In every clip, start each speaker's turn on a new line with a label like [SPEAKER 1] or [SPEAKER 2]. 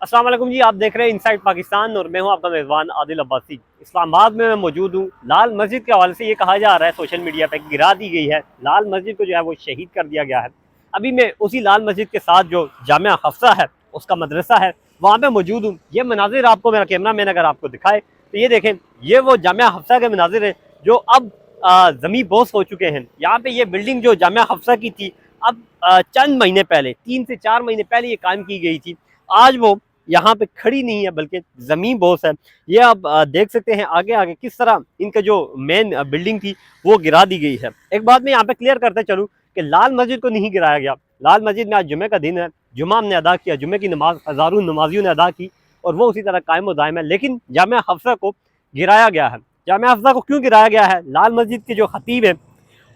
[SPEAKER 1] अस्सलाम वालेकुम जी, आप देख रहे हैं इनसाइड पाकिस्तान और मैं हूं आपका मेज़बान आदिल अब्बासी। इस्लामाबाद में मैं मौजूद हूं। लाल मस्जिद के हवाले से ये कहा जा रहा है सोशल मीडिया पे गिरा दी गई है। लाल मस्जिद को जो है वो शहीद कर दिया गया है। अभी मैं उसी लाल मस्जिद के साथ जो जामिया हफ्सा है उसका मदरसा है वहाँ पे मौजूद हूँ। ये मनाजिर आपको मेरा कैमरा मैन अगर आपको दिखाए तो ये देखें, ये वो जामिया हफ्सा के मनाजिर है जो अब ज़मी बोस हो चुके हैं। यहाँ पे ये बिल्डिंग जो जामिया हफ्सा की थी अब चंद महीने पहले 3 से 4 महीने पहले ये कायम की गई थी। आज वो यहाँ पे खड़ी नहीं है बल्कि ज़मीन बोस है। ये आप देख सकते हैं आगे आगे किस तरह इनका जो मेन बिल्डिंग थी वो गिरा दी गई है। एक बात मैं यहाँ पे क्लियर करते चलूँ कि लाल मस्जिद को नहीं गिराया गया। लाल मस्जिद में आज जुमे का दिन है, जुमा हमने अदा किया, जुमे की नमाज हज़ारों नमाजियों ने अदा की और वो उसी तरह कायम दायम है। लेकिन जामिया हफ्सा को गिराया गया है। जामिया हफ्सा को क्यों गिराया गया है? लाल मस्जिद के जो खतीब है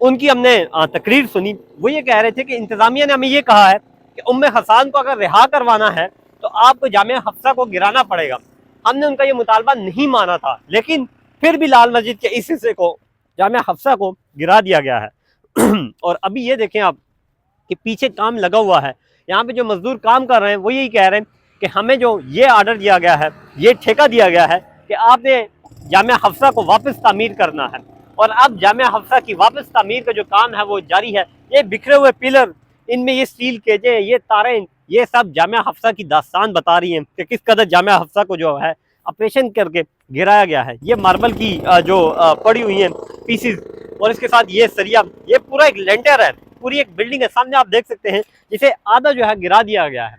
[SPEAKER 1] उनकी हमने तकरीर सुनी। वो ये कह रहे थे कि इंतज़ामिया ने हमें ये कहा है कि उम्मे हसन को अगर रिहा करवाना है तो आपको जामिया हफ्सा को गिराना पड़ेगा। हमने उनका ये मुतालबा नहीं माना था, लेकिन फिर भी लाल मस्जिद के इस हिस्से को जामिया हफ्सा को गिरा दिया गया है। और अभी ये देखें आप कि पीछे काम लगा हुआ है। यहाँ पे जो मजदूर काम कर रहे हैं वो यही कह रहे हैं कि हमें जो ये आर्डर दिया गया है, ये ठेका दिया गया है कि आपने जामिया हफ्सा को वापस तामीर करना है। और अब जामिया हफ्सा की वापस तामीर का जो काम है वो जारी है। ये बिखरे हुए पिलर, इनमें ये स्टील केजे, ये तारें, ये सब जामिया हफ्सा की दास्तान बता रही हैं कि किस कदर जामिया हफ्सा को जो है ऑपरेशन करके गिराया गया है। ये मार्बल की जो पड़ी हुई हैं पीसीज और इसके साथ ये सरिया, ये पूरा एक लेंटर है, पूरी एक बिल्डिंग है। सामने आप देख सकते हैं जिसे आधा जो है गिरा दिया गया है।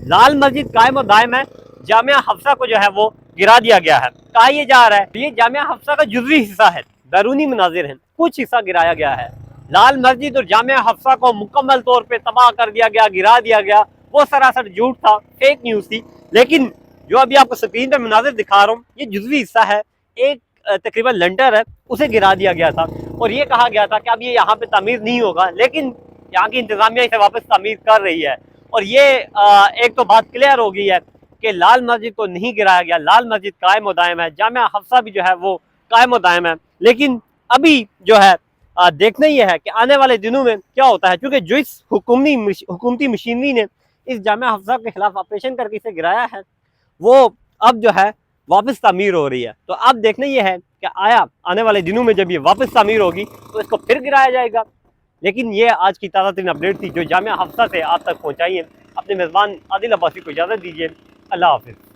[SPEAKER 1] लाल मस्जिद कायम और दायम है, जामिया हफ्सा को जो है वो गिरा दिया गया है। कहा यह जा रहा है ये जामिया हफ्सा का जुज़वी हिस्सा है, बैरूनी मनाजिर हैं, कुछ हिस्सा गिराया गया है। लाल मस्जिद और जामिया हफ्सा को मुकम्मल तौर पे तबाह कर दिया गया, गिरा दिया गया, वो सरासर झूठ था, फेक न्यूज़ थी। लेकिन जो अभी आपको स्क्रीन पे मनाजिर दिखा रहा हूँ ये जुज़वी हिस्सा है, एक तकरीबन लंटर है, उसे गिरा दिया गया था और ये कहा गया था कि अब ये यहाँ पे तामीर नहीं होगा। लेकिन यहाँ की इंतज़ामिया इसे वापस तामीर कर रही है। और ये एक तो बात क्लियर हो गई है कि लाल मस्जिद को नहीं गिराया गया, लाल मस्जिद कायम व दायम है, जामिया हफ्सा भी जो है वो कायम व दायम है। लेकिन अभी जो है देखना ये है कि आने वाले दिनों में क्या होता है, क्योंकि जो इस हुकूमती मशीनरी ने इस जामिया हफ्सा के खिलाफ ऑपरेशन करके इसे गिराया है वो अब जो है वापस तामीर हो रही है। तो अब देखना ये है कि आया आने वाले दिनों में जब ये वापस तामीर होगी तो इसको फिर गिराया जाएगा। लेकिन ये आज की ताज़ा तरीन अपडेट थी जो जामिया हफ्सा से आप तक पहुँचाई है। अपने मेज़बान आदिल अब्बासी को इजाज़त दीजिए। अल्लाह हाफ़िज़।